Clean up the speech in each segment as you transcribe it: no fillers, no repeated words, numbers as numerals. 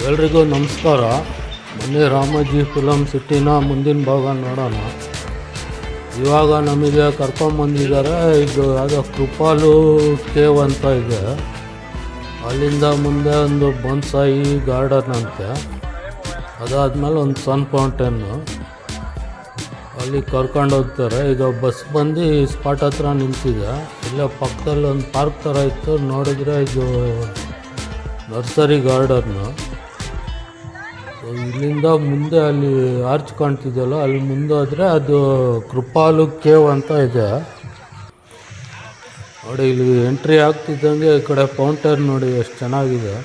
ಎಲ್ರಿಗೂ ನಮಸ್ಕಾರ. ಮೊನ್ನೆ ರಾಮೋಜಿ ಫಿಲಮ್ ಸಿಟಿನ ಮುಂದಿನ ಭಾಗ ನೋಡೋಣ. ಇವಾಗ ನಮಗೆ ಕರ್ಕೊಂಬಂದಿದ್ದಾರೆ. ಇದು ಯಾವುದೋ ಕೃಪಾಲು ಕೇವ್ ಅಂತ ಇದೆ. ಅಲ್ಲಿಂದ ಮುಂದೆ ಒಂದು ಬೊನ್ಸಾಯಿ ಗಾರ್ಡನ್ ಅಂತೆ, ಅದಾದಮೇಲೆ ಒಂದು ಸನ್ ಫೌಂಟೇನು, ಅಲ್ಲಿ ಕರ್ಕೊಂಡು ಹೋಗ್ತಾರೆ. ಈಗ ಬಸ್ ಬಂದು ಸ್ಪಾಟ್ ಹತ್ರ ನಿಂತಿದೆ. ಇಲ್ಲೇ ಪಕ್ಕದಲ್ಲಿ ಒಂದು ಪಾರ್ಕ್ ಥರ ಇತ್ತು, ನೋಡಿದರೆ ಇದು ನರ್ಸರಿ ಗಾರ್ಡನ್ನು. ಇಲ್ಲಿಂದ ಮುಂದೆ ಅಲ್ಲಿ ಆರ್ಚ್ ಕಾಣ್ತಿದೆಯಲ್ಲ, ಅಲ್ಲಿ ಮುಂದೆ ಹೋದರೆ ಅದು ಕೃಪಾಲು ಕೇವ್ ಅಂತ ಇದೆ ನೋಡಿ. ಇಲ್ಲಿ ಎಂಟ್ರಿ ಆಗ್ತಿದ್ದಂಗೆ ಈ ಕಡೆ ಫೌಂಟೇನ್ ನೋಡಿ ಎಷ್ಟು ಚೆನ್ನಾಗಿದೆ.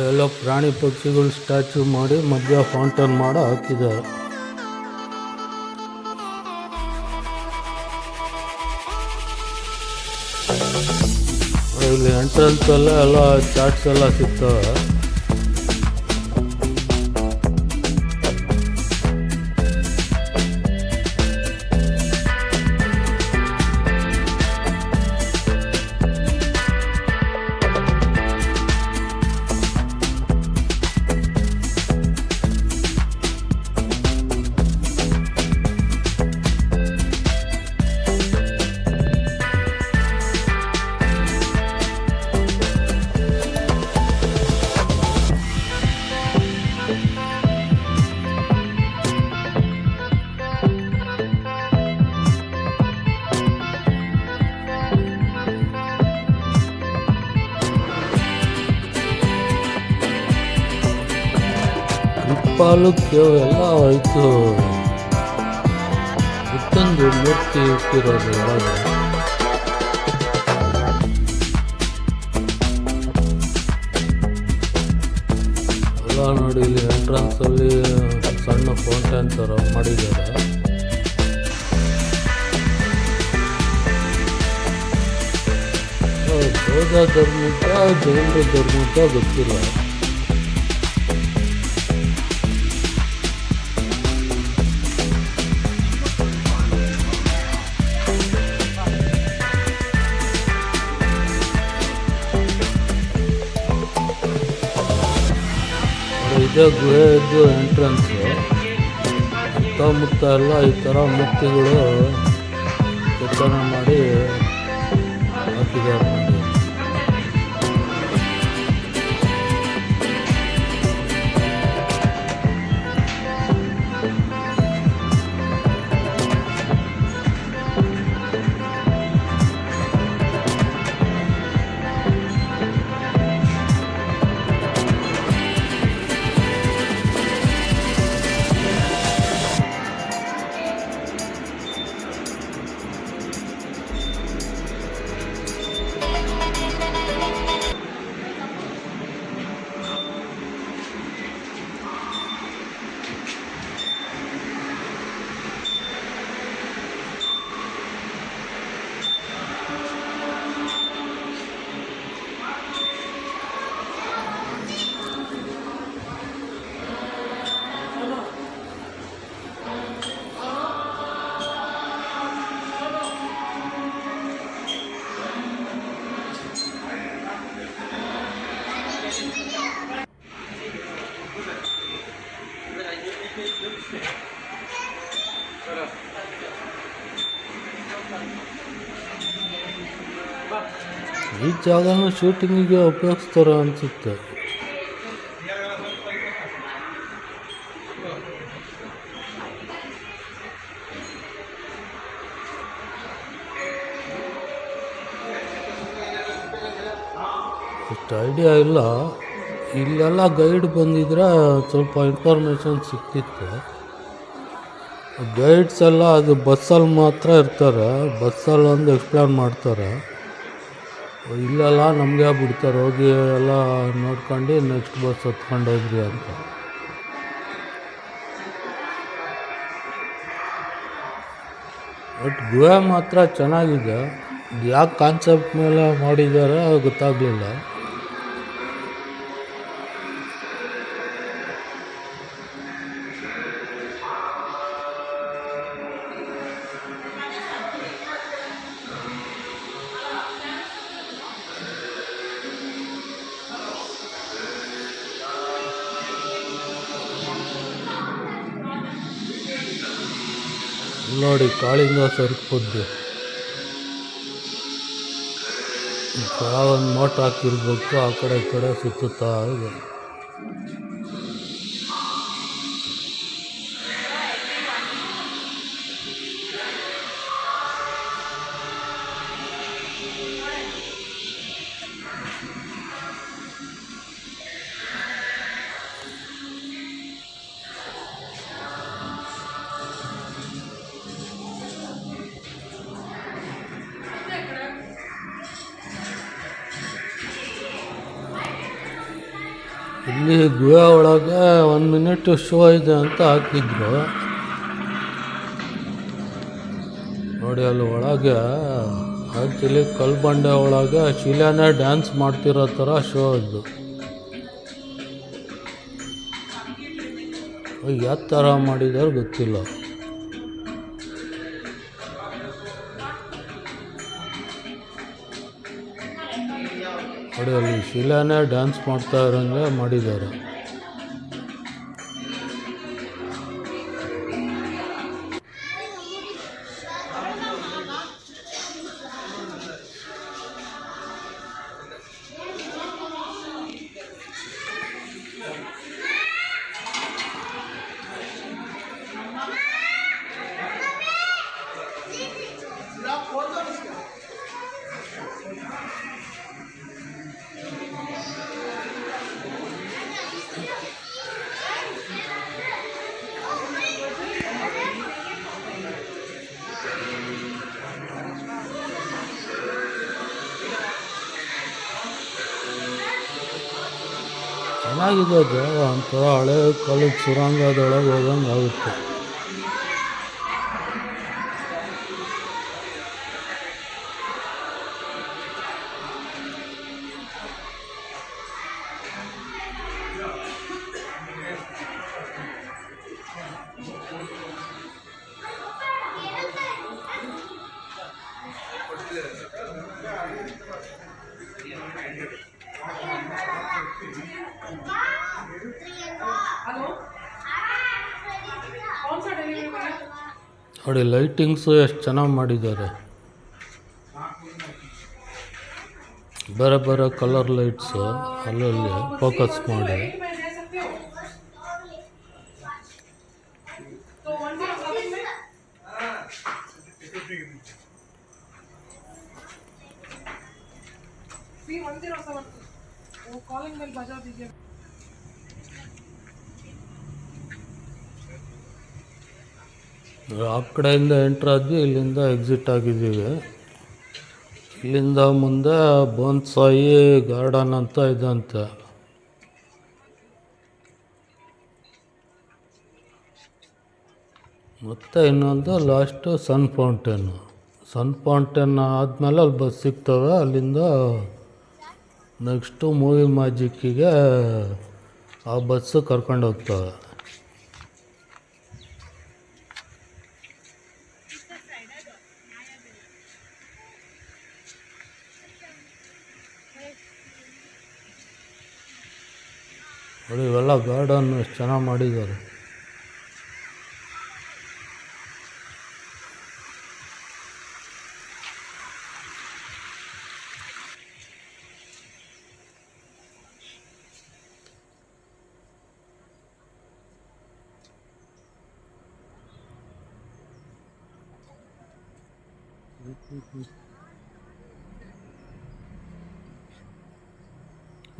ಎಲ್ಲ ಪ್ರಾಣಿ ಪಕ್ಷಿಗಳು ಸ್ಟ್ಯಾಚು ಮಾಡಿ ಮಧ್ಯ ಫೌಂಟೇನ್ ಮಾಡಿ ಹಾಕಿದ್ದಾರೆ. ಇಲ್ಲಿ ಎಂಟ್ರೆನ್ಸ್ ಎಲ್ಲ ಚಾಟ್ಸ್ ಎಲ್ಲ ಸಿಗ್ತವೆ. ಕೃಪಾಲು ಕೇವ್ ಎಲ್ಲ ಆಯಿತು. ಬುದ್ಧಂದು ಮೂರ್ತಿ ಇಟ್ಟಿರೋದು ಒಳಗೆ. ಎಲ್ಲ ನೋಡಿ, ಇಲ್ಲಿ ಎಂಟ್ರೆನ್ಸಲ್ಲಿ ಸಣ್ಣ ಫೌಂಟೇನ್ ಥರ ಮಾಡಿದ್ದಾರೆ. ಬೌದ್ಧ ಧರ್ಮದ ಜೈನ ಧರ್ಮದ ಗೊತ್ತಿಲ್ಲ. ಇದೇ ಗುಹೆದು ಎಂಟ್ರೆನ್ಸು. ಸುತ್ತಮುತ್ತ ಎಲ್ಲ ಈ ಥರ ಮೂರ್ತಿಗಳು ಕೆತ್ತನೆ ಮಾಡಿ ಹಾಕಿದ್ದಾರೆ ನೋಡಿ. ಈ ಜಾಗನ ಶೂಟಿಂಗಿಗೆ ಉಪಯೋಗಿಸ್ತಾರೆ ಅನಿಸುತ್ತೆ. ಇಷ್ಟು ಐಡಿಯಾ ಇಲ್ಲ. ಇಲ್ಲೆಲ್ಲ ಗೈಡ್ ಬಂದಿದ್ರೆ ಸ್ವಲ್ಪ ಇನ್ಫಾರ್ಮೇಷನ್ ಸಿಕ್ತಿತ್ತು. ಗೈಡ್ಸ್ ಎಲ್ಲ ಅದು ಬಸ್ಸಲ್ಲಿ ಮಾತ್ರ ಇರ್ತಾರೆ. ಬಸ್ಸಲ್ಲಿ ಒಂದು ಎಕ್ಸ್ಪ್ಲೇನ್ ಮಾಡ್ತಾರೆ. ಇಲ್ಲೆಲ್ಲ ನಮಗೆ ಬಿಡ್ತಾರೆ, ಹೋಗಿ ಎಲ್ಲ ನೋಡ್ಕೊಂಡು ನೆಕ್ಸ್ಟ್ ಬಸ್ ಹತ್ಕೊಂಡು ಹೋಗ್ರಿ ಅಂತ. ಬಟ್ ಗುಹೆ ಮಾತ್ರ ಚೆನ್ನಾಗಿದೆ. ಯಾಕೆ ಕಾನ್ಸೆಪ್ಟ್ ಮೇಲೆ ಮಾಡಿದ್ದಾರೆ ಗೊತ್ತಾಗಲಿಲ್ಲ. ನೋಡಿ ಕಾಳಿಂಗ ಸರ್ಪದ್ದು ಒಂದು ಮೋಟ್ ಹಾಕಿರ್ಬೇಕು, ಆ ಕಡೆ ಈ ಕಡೆ ಸುತ್ತುತ್ತಾ ಇದೆ. ಇಲ್ಲಿ ಗುಹೆ ಒಳಗೆ 1 ಮಿನಿಟ್ ಶೋ ಇದೆ ಅಂತ ಹಾಕಿದ್ರು. ನೋಡಿ ಅಲ್ಲಿ ಒಳಗೆ ಆ್ಯಕ್ಚುಲಿ ಕಲ್ಬಂಡೆ ಒಳಗೆ ಶಿಲೆನೇ ಡ್ಯಾನ್ಸ್ ಮಾಡ್ತಿರೋ ಥರ ಶೋ ಇದು. ಯಾವ ಥರ ಮಾಡಿದಾರೆ ಗೊತ್ತಿಲ್ಲ. ನೋಡಿ ಅಲ್ಲಿ ಶಿಲೆನೇ ಡ್ಯಾನ್ಸ್ ಮಾಡ್ತಾ ಇರೋಂಗೆ ಮಾಡಿದ್ದಾರೆ. ಚೆನ್ನಾಗಿದೆ ಜಾಗ, ಒಂಥರ ಹಳೆ ಕಾಲದ ಸುರಂಗದೊಳಗೆ ಹೋದಂಗೆ ಆಗುತ್ತೆ. ನೋಡಿ ಲೈಟಿಂಗ್ಸು ಎಷ್ಟು ಚೆನ್ನಾಗಿ ಮಾಡಿದ್ದಾರೆ. ಬೇರೆ ಬೇರೆ ಕಲರ್ ಲೈಟ್ಸು ಅಲ್ಲಲ್ಲಿ ಫೋಕಸ್ ಮಾಡಿ. ಆ ಕಡೆಯಿಂದ ಎಂಟ್ರ್ ಆದ್ವಿ, ಇಲ್ಲಿಂದ ಎಕ್ಸಿಟ್ ಆಗಿದ್ದೀವಿ. ಇಲ್ಲಿಂದ ಮುಂದೆ ಬೋನ್ಸಾಯಿ ಗಾರ್ಡನ್ ಅಂತ ಇದಂತೆ. ಮತ್ತು ಇನ್ನೊಂದು ಲಾಸ್ಟು ಸನ್ ಫೌಂಟೇನ್ ಆದಮೇಲೆ ಅಲ್ಲಿ ಬಸ್ ಸಿಗ್ತವೆ. ಅಲ್ಲಿಂದ ನೆಕ್ಸ್ಟು ಮೂವಿ ಮ್ಯಾಜಿಕ್ಕಿಗೆ ಆ ಬಸ್ಸು ಕರ್ಕೊಂಡು ಹೋಗ್ತವೆ. ನೋಡಿ ಇವೆಲ್ಲ ಗಾರ್ಡನ್ ಎಷ್ಟು ಚೆನ್ನಾಗಿ ಮಾಡಿದ್ದಾರೆ.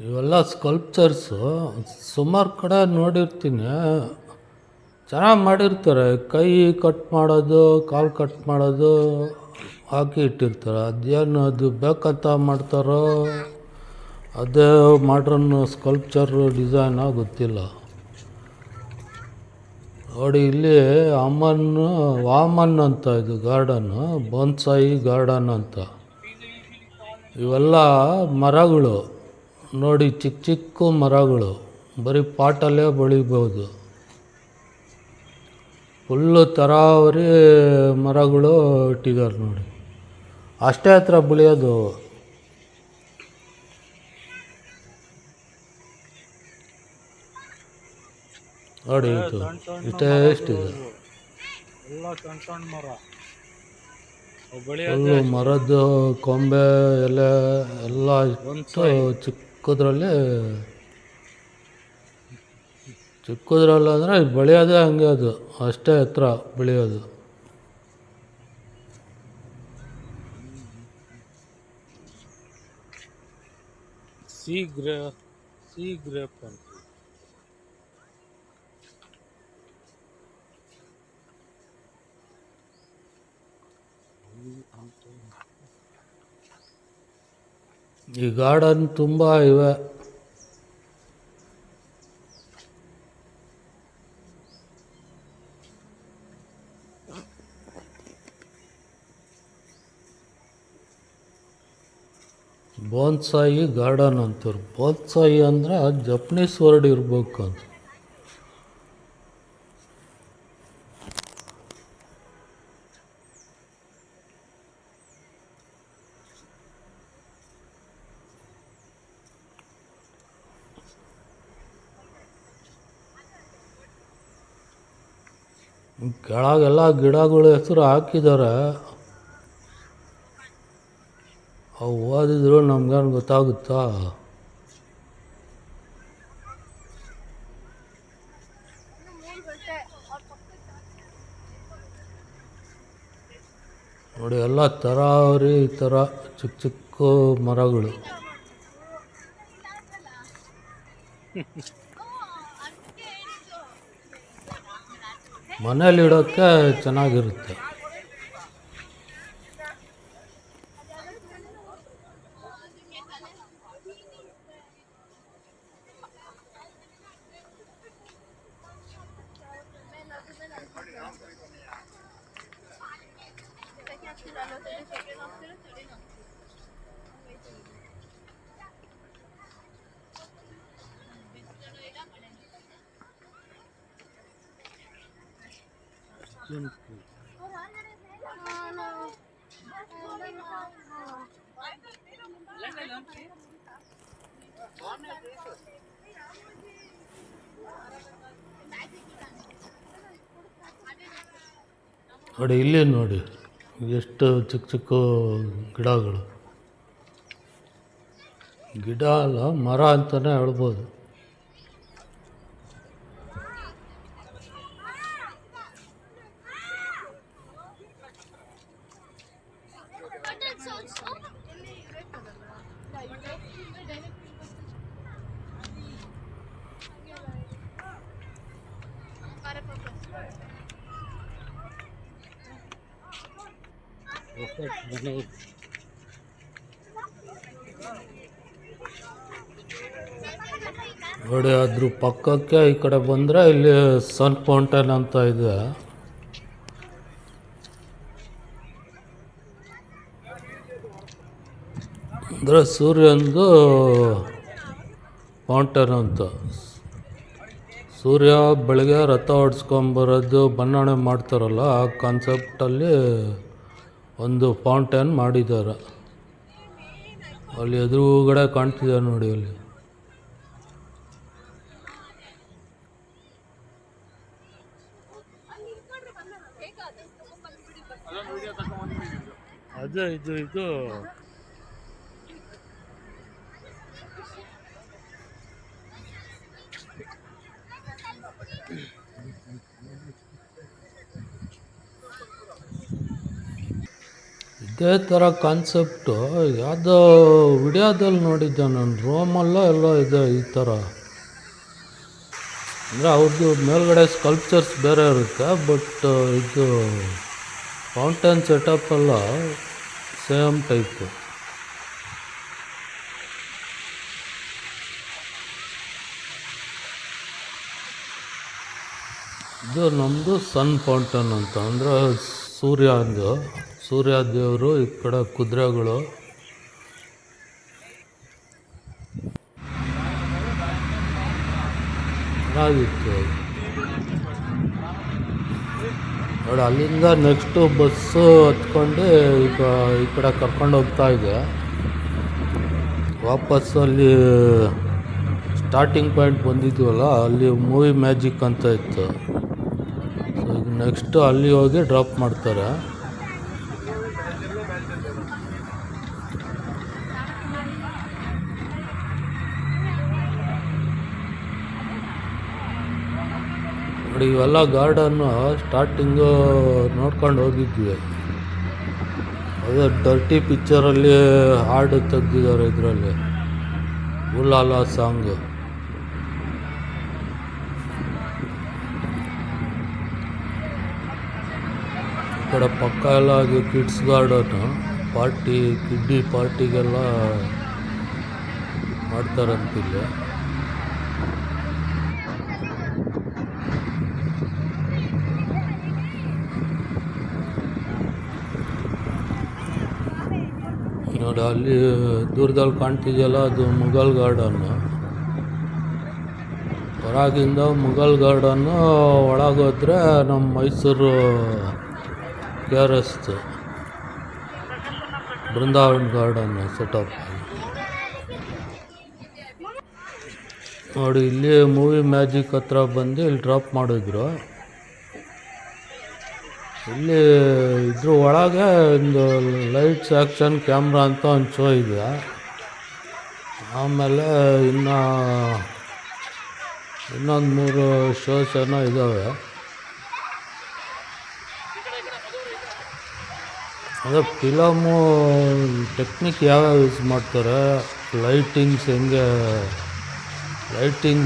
ಇವೆಲ್ಲ ಸ್ಕಲ್ಪ್ಚರ್ಸು ಸುಮಾರು ಕಡೆ ನೋಡಿರ್ತೀನಿ. ಚೆನ್ನಾಗಿ ಮಾಡಿರ್ತಾರೆ. ಕೈ ಕಟ್ ಮಾಡೋದು, ಕಾಲು ಕಟ್ ಮಾಡೋದು ಹಾಕಿ ಇಟ್ಟಿರ್ತಾರೆ. ಅದೇನು ಅದು ಬೇಕಂತ ಮಾಡ್ತಾರೋ ಅದೇ ಮಾಡ್ರನ್ ಸ್ಕಲ್ಪ್ಚರ್ ಡಿಸೈನೋ ಗೊತ್ತಿಲ್ಲ. ನೋಡಿ ಇಲ್ಲಿ ವಾಮನ್ ಅಂತ ಇದು ಗಾರ್ಡನ್ನು, ಬೋನ್ಸಾಯಿ ಗಾರ್ಡನ್ ಅಂತ. ಇವೆಲ್ಲ ಮರಗಳು ನೋಡಿ, ಚಿಕ್ಕ ಚಿಕ್ಕ ಮರಗಳು, ಬರೀ ಪಾಟಲ್ಲೇ ಬೆಳಿಬೋದು. ಫುಲ್ಲು ತರಾವರಿ ಮರಗಳು ಇಟ್ಟಿದ್ದಾರೆ ನೋಡಿ, ಅಷ್ಟೇ ಹತ್ರ ಬೆಳೆಯೋದು. ನೋಡಿ ಇದು ಇಷ್ಟೇ ಎಷ್ಟಿದೆ, ಫುಲ್ಲು ಮರದ ಕೊಂಬೆ ಎಲೆ ಎಲ್ಲ ಇಷ್ಟು ಚಿಕ್ಕದ್ರಲ್ಲಿ ಅಂದರೆ ಬೆಳೆಯೋದೇ ಹಂಗೆ, ಅದು ಅಷ್ಟೇ ಎತ್ತರ ಬೆಳೆಯೋದು. sea grape ಅಂತ. ಈ ಗಾರ್ಡನ್ ತುಂಬ ಇವೆ. ಬೋನ್ಸಾಯಿ ಗಾರ್ಡನ್ ಅಂತಾರೆ. ಬೋನ್ಸಾಯಿ ಅಂದರೆ ಜಪ್ನೀಸ್ ವರ್ಡ್ ಇರಬೇಕು ಅಂತ. ಕೆಳಗೆಲ್ಲ ಗಿಡಗಳು ಹೆಸರು ಹಾಕಿದ್ದಾರೆ, ಅವು ಓದಿದ್ರು ನಮ್ಗೇನು ಗೊತ್ತಾಗುತ್ತಾ? ನೋಡಿ ಎಲ್ಲ ತರಾವರಿ ಈ ಥರ ಚಿಕ್ಕ ಚಿಕ್ಕ ಮರಗಳು. ಮನೇಲಿಡೋಕ್ಕೆ ಚೆನ್ನಾಗಿರುತ್ತೆ. ನೋಡಿ ಇಲ್ಲಿ ನೋಡಿ ಎಷ್ಟು ಚಿಕ್ಕ ಚಿಕ್ಕ ಗಿಡಗಳು. ಗಿಡ ಅಲ್ಲ, ಮರ ಅಂತಲೇ ಹೇಳ್ಬೋದು. ನೋಡಿ ಅದ್ರ ಪಕ್ಕಕ್ಕೆ ಈ ಕಡೆ ಬಂದರೆ ಇಲ್ಲಿ ಸನ್ ಫೌಂಟೇನ್ ಅಂತ ಇದೆ. ಅಂದರೆ ಸೂರ್ಯಂದು ಫೌಂಟೇನ್ ಅಂತ. ಸೂರ್ಯ ಬೆಳಗ್ಗೆ ರಥ ಹೊಡ್ಸ್ಕೊಂಬರೋದು ಬಣ್ಣಾಣೆ ಮಾಡ್ತಾರಲ್ಲ, ಆ ಕಾನ್ಸೆಪ್ಟಲ್ಲಿ ಒಂದು ಫೌಂಟೇನ್ ಮಾಡಿದ್ದಾರೆ. ಅಲ್ಲಿ ಎದುರುಗಡೆ ಕಾಣ್ತಿದೆ ನೋಡಿ ಅಲ್ಲಿ. ಅದು ಇದು ಇದೇ ಥರ ಕಾನ್ಸೆಪ್ಟು ಯಾವುದೋ ವಿಡಿಯೋದಲ್ಲಿ ನೋಡಿದ್ದೆ ನಾನು, ರೋಮಲ್ಲೋ ಎಲ್ಲೋ ಇದೆ ಈ ಥರ. ಅಂದರೆ ಅವ್ರದ್ದು ಮೇಲ್ಗಡೆ ಸ್ಕಲ್ಪ್ಚರ್ಸ್ ಬೇರೆ ಇರುತ್ತೆ, ಬಟ್ ಇದು ಫೌಂಟೇನ್ ಸೆಟಪ್ ಎಲ್ಲ ಸೇಮ್ ಟೈಪು. ಇದು ನಮ್ಮದು ಸನ್ ಫೌಂಟನ್ ಅಂತ, ಅಂದರೆ ಸೂರ್ಯ ದೇವರು. ಈ ಕಡೆ ಕುದುರೆಗಳು. ಚೆನ್ನಾಗಿತ್ತು ನೋಡಿ. ಅಲ್ಲಿಂದ ನೆಕ್ಸ್ಟು ಬಸ್ಸು ಹತ್ಕೊಂಡು ಈಗ ಈ ಕಡೆ ಕರ್ಕೊಂಡು ಹೋಗ್ತಾ ಇದೆ. ವಾಪಸ್ ಅಲ್ಲಿ ಸ್ಟಾರ್ಟಿಂಗ್ ಪಾಯಿಂಟ್ ಬಂದಿದ್ವಲ್ಲ, ಅಲ್ಲಿ ಮೂವಿ ಮ್ಯಾಜಿಕ್ ಅಂತ ಇತ್ತು. ಸೊ ಈಗ ನೆಕ್ಸ್ಟು ಅಲ್ಲಿ ಹೋಗಿ ಡ್ರಾಪ್ ಮಾಡ್ತಾರೆ. ನೋಡಿ ಇವೆಲ್ಲ ಗಾರ್ಡನ್ನು ಸ್ಟಾರ್ಟಿಂಗು ನೋಡ್ಕೊಂಡು ಹೋಗಿದ್ವಿ. ಅದೇ ಡರ್ಟಿ ಪಿಕ್ಚರಲ್ಲಿ ಹಾಡು ತೆಗ್ದಿದ್ದಾರೆ ಇದರಲ್ಲಿ, ಉಲಾಲ ಸಾಂಗು. ಈ ಕಡೆ ಪಕ್ಕ ಎಲ್ಲ ಕಿಡ್ಸ್ ಗಾರ್ಡನ್ನು, ಕಿಡ್ಡಿ ಪಾರ್ಟಿಗೆಲ್ಲ ಮಾಡ್ತಾರಂತಿಲ್ಲ. ನೋಡಿ ಅಲ್ಲಿ ದೂರದಲ್ಲಿ ಕಾಣ್ತಿದೆಯಲ್ಲ, ಅದು ಮುಘಲ್ ಗಾರ್ಡನ್ನು. ಹೊರಗಿಂದ ಮುಘಲ್ ಗಾರ್ಡನ್ನು, ಒಳಗೋದ್ರೆ ನಮ್ಮ ಮೈಸೂರು KRS ಬೃಂದಾವನ್ ಗಾರ್ಡನ್ನು ಸೆಟಪ್. ನೋಡಿ ಇಲ್ಲಿ ಮೂವಿ ಮ್ಯಾಜಿಕ್ ಹತ್ರ ಬಂದು ಇಲ್ಲಿ ಡ್ರಾಪ್ ಮಾಡಿದ್ರು. ಇಲ್ಲಿ ಇದ್ರ ಒಳಗೆ ಒಂದು ಲೈಟ್ಸ್ ಆ್ಯಕ್ಷನ್ ಕ್ಯಾಮ್ರಾ ಅಂತ ಒಂದು ಶೋ ಇದೆ. ಆಮೇಲೆ ಇನ್ನೊಂದು 3 ಶೋಸ್ ಏನೋ ಇದ್ದಾವೆ. ಅದೇ ಫಿಲಮು ಟೆಕ್ನಿಕ್ ಯಾವ್ಯಾವ ಯೂಸ್ ಮಾಡ್ತಾರೆ, ಲೈಟಿಂಗ್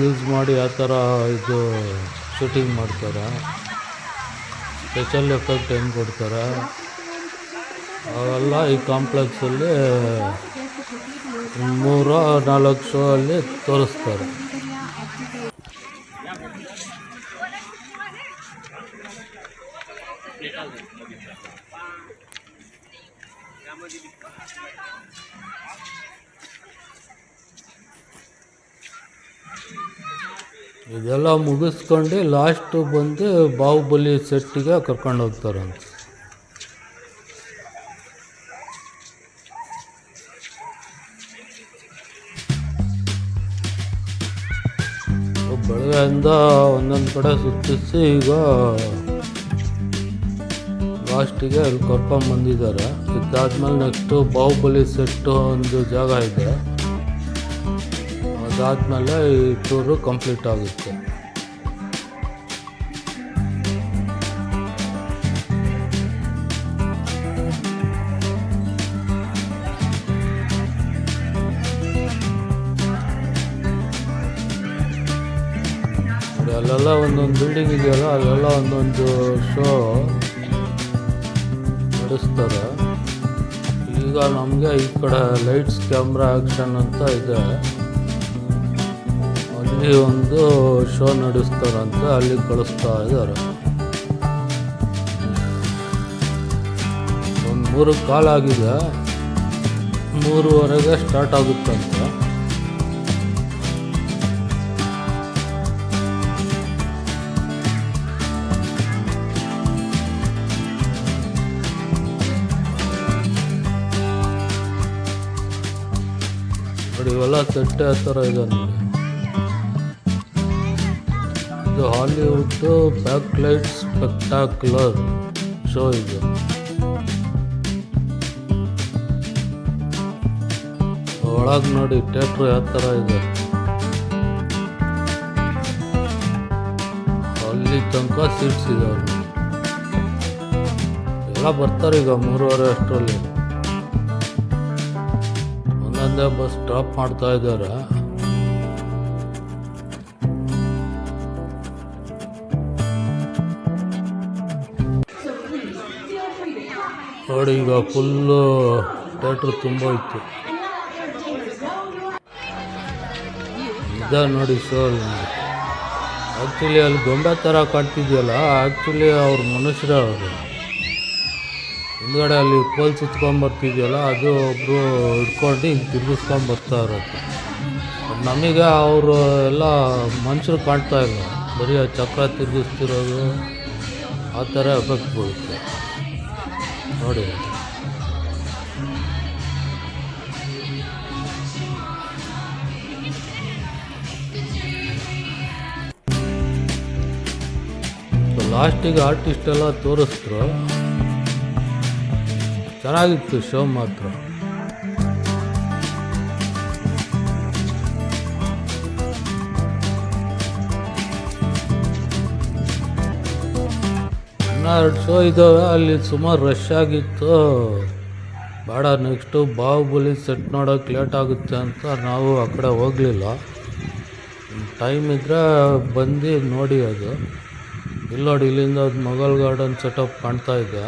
ಯೂಸ್ ಮಾಡಿ ಯಾವ ಥರ ಇದು ಶೂಟಿಂಗ್ ಮಾಡ್ತಾರೆ, ಸ್ಪೆಷಲ್ ಎಫೆಕ್ಟ್ ಹೆಂಗೆ ಕೊಡ್ತಾರೆ, ಅವೆಲ್ಲ ಈ ಕಾಂಪ್ಲೆಕ್ಸಲ್ಲಿ 3-4 ಶೋ ಅಲ್ಲಿ ತೋರಿಸ್ತಾರೆ. ಇದೆಲ್ಲ ಮುಗಿಸ್ಕೊಂಡು ಲಾಸ್ಟು ಬಂದು ಬಾಹುಬಲಿ ಸೆಟ್ಟಿಗೆ ಕರ್ಕೊಂಡು ಹೋಗ್ತಾರಂತೆ. ಬೆಳಗ್ಗೆಯಿಂದ ಒಂದೊಂದು ಕಡೆ ಸುತ್ತಿಸಿ ಈಗ ಲಾಸ್ಟಿಗೆ ಅಲ್ಲಿ ಕರ್ಕೊಂಬಂದಿದ್ದಾರೆ. ಇದಾದ್ಮೇಲೆ ನೆಕ್ಸ್ಟು ಬಾಹುಬಲಿ ಸೆಟ್ಟು ಒಂದು ಜಾಗ ಇದೆ, ಅದಾದಮೇಲೆ ಈ ಟೂರು ಕಂಪ್ಲೀಟ್ ಆಗುತ್ತೆ. ಅಲ್ಲೆಲ್ಲ ಒಂದೊಂದು ಬಿಲ್ಡಿಂಗ್ ಇದೆಯಲ್ಲ, ಅಲ್ಲೆಲ್ಲ ಒಂದೊಂದು ಶೋ ನಡೆಸ್ತಾರೆ. ಈಗ ನಮಗೆ ಈ ಕಡೆ ಲೈಟ್ಸ್ ಕ್ಯಾಮ್ರಾ ಆ್ಯಕ್ಷನ್ ಅಂತ ಇದೆ, ಅಲ್ಲಿ ಒಂದು ಶೋ ನಡೆಸ್ತಾರಂತೆ, ಅಲ್ಲಿ ಕಳಿಸ್ತಾ ಇದ್ದಾರೆ. ಒಂದು 3 ಕಾಲ್ ಆಗಿದೆ, 3:30ಗೆ ಸ್ಟಾರ್ಟ್ ಆಗುತ್ತಂತೆ. ನೋಡಿ ಇವೆಲ್ಲ ಸೆಟ್ಟೆ ಆ ಥರ ಇದೆ ನೋಡಿ. ಇದು Hollywood back light spectacular show ಇದು. ಒಳಗೆ ನೋಡಿ ಥಿಯೇಟ್ರ್ ಯಾವ ಥರ ಇದೆ, ಅಲ್ಲಿ ತನಕ ಸೀಟ್ಸ್ ಇದಾವೆ. ಎಲ್ಲ ಬರ್ತಾರೆ ಈಗ 3:30 ಅಷ್ಟರಲ್ಲಿ. ಒಂದೊಂದೇ ಬಸ್ ಡ್ರಾಪ್ ಮಾಡ್ತಾ ಇದ್ದಾರೆ. ನೋಡಿ ಈಗ ಫುಲ್ಲು ಥಿಯೇಟ್ರ್ ತುಂಬ ಇತ್ತು. ಇದೆ ನೋಡಿ ಶೋ ಆ್ಯಕ್ಚುಲಿ ಅಲ್ಲಿ ಗೊಂಬೆ ಥರ ಕಾಣ್ತಿದೆಯಲ್ಲ, ಆ್ಯಕ್ಚುಲಿ ಅವ್ರ ಮನುಷ್ಯರೇ ಅವರು. ಹಿಂದ್ಗಡೆ ಅಲ್ಲಿ ಕೋಲ್ ಸುತ್ಕೊಂಬರ್ತಿದೆಯಲ್ಲ, ಅದು ಒಬ್ಬರು ಹಿಡ್ಕೊಂಡು ಹಿಂಗೆ ತಿರ್ಗಿಸ್ಕೊಂಬರ್ತಾ ಇರೋದು. ನಮಗೆ ಅವರು ಎಲ್ಲ ಮನುಷ್ಯರು ಕಾಣ್ತಾ ಇಲ್ಲ, ಬರೀ ಆ ಚಕ್ರ ತಿರುಗಿಸ್ತಿರೋದು ಆ ಥರ ಎಫೆಕ್ಟ್ ಬೀಳುತ್ತೆ ನೋಡಿ. ಲಾಸ್ಟಿಗೆ ಆರ್ಟಿಸ್ಟ್ ಎಲ್ಲ ತೋರಿಸಿದ್ರು, ಚೆನ್ನಾಗಿತ್ತು ಶೋ ಮಾತ್ರ. ಇನ್ನೆರಡು ಶೋ ಇದ್ದಾವೆ, ಅಲ್ಲಿ ಸುಮಾರು ರಶ್ ಆಗಿತ್ತು. ಬೇಡ ನೆಕ್ಸ್ಟು ಬಾಹುಬಲಿ ಸೆಟ್ ನೋಡೋಕೆ ಲೇಟ್ ಆಗುತ್ತೆ ಅಂತ ನಾವು ಆ ಕಡೆ ಹೋಗಲಿಲ್ಲ. ಟೈಮ್ ಇದ್ದರೆ ಬಂದು ನೋಡಿ. ಅದು ಇಲ್ಲಿ ನೋಡಿ, ಇಲ್ಲಿಂದ ಅದು ಮೊಘಲ್ ಗಾರ್ಡನ್ ಸೆಟಪ್ ಕಾಣ್ತಾ ಇದೆ.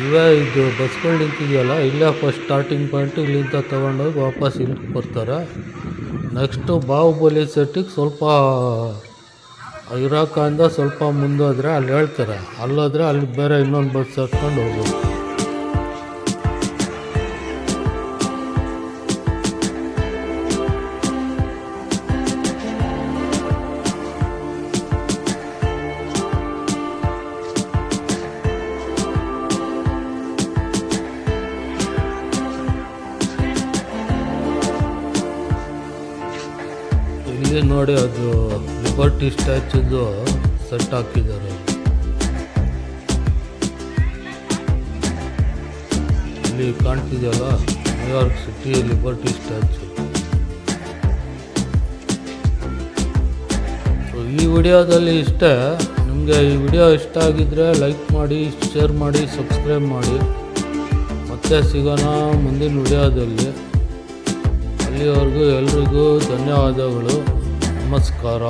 ಇವೇ ಇದು ಬಸ್ಗಳು ನಿಂತಿದೆಯಲ್ಲ, ಇಲ್ಲೇ ಫಸ್ಟ್ ಸ್ಟಾರ್ಟಿಂಗ್ ಪಾಯಿಂಟು. ಇಲ್ಲಿಂದ ತೊಗೊಂಡೋಗಿ ವಾಪಸ್ ಇಲ್ಲಿಗೆ ಬರ್ತಾರೆ. ನೆಕ್ಸ್ಟು ಬಾಹುಬಲಿ ಸೆಟ್ಟಿಗೆ ಸ್ವಲ್ಪ ಇರಾಕಿಂದ ಸ್ವಲ್ಪ ಮುಂದೋದ್ರೆ ಅಲ್ಲಿ ಹೇಳ್ತಾರೆ, ಅಲ್ಲೋದ್ರೆ ಅಲ್ಲಿ ಬೇರೆ ಇನ್ನೊಂದು ಬಸ್ ಹತ್ಕೊಂಡು ಹೋಗ್ಬೋದು. ಇಲ್ಲಿ ನೋಡಿ, ಅದು ಲಿಬರ್ಟಿ ಸ್ಟ್ಯಾಚ್ಯೂದು ಸೆಟ್ ಹಾಕಿದ್ದಾರೆ. ಇಲ್ಲಿ ಕಾಣ್ತಿದೆಯಲ್ಲ, ನ್ಯೂಯಾರ್ಕ್ ಸಿಟಿ ಲಿಬರ್ಟಿ ಸ್ಟ್ಯಾಚ್ಯೂ. ಈ ವಿಡಿಯೋದಲ್ಲಿ ಇಷ್ಟೇ. ನಿಮಗೆ ಈ ವಿಡಿಯೋ ಇಷ್ಟ ಆಗಿದ್ದರೆ ಲೈಕ್ ಮಾಡಿ, ಶೇರ್ ಮಾಡಿ, ಸಬ್ಸ್ಕ್ರೈಬ್ ಮಾಡಿ. ಮತ್ತೆ ಸಿಗೋಣ ಮುಂದಿನ ವಿಡಿಯೋದಲ್ಲಿ. ಅಲ್ಲಿವರೆಗೂ ಎಲ್ರಿಗೂ ಧನ್ಯವಾದಗಳು. ನಮಸ್ಕಾರ.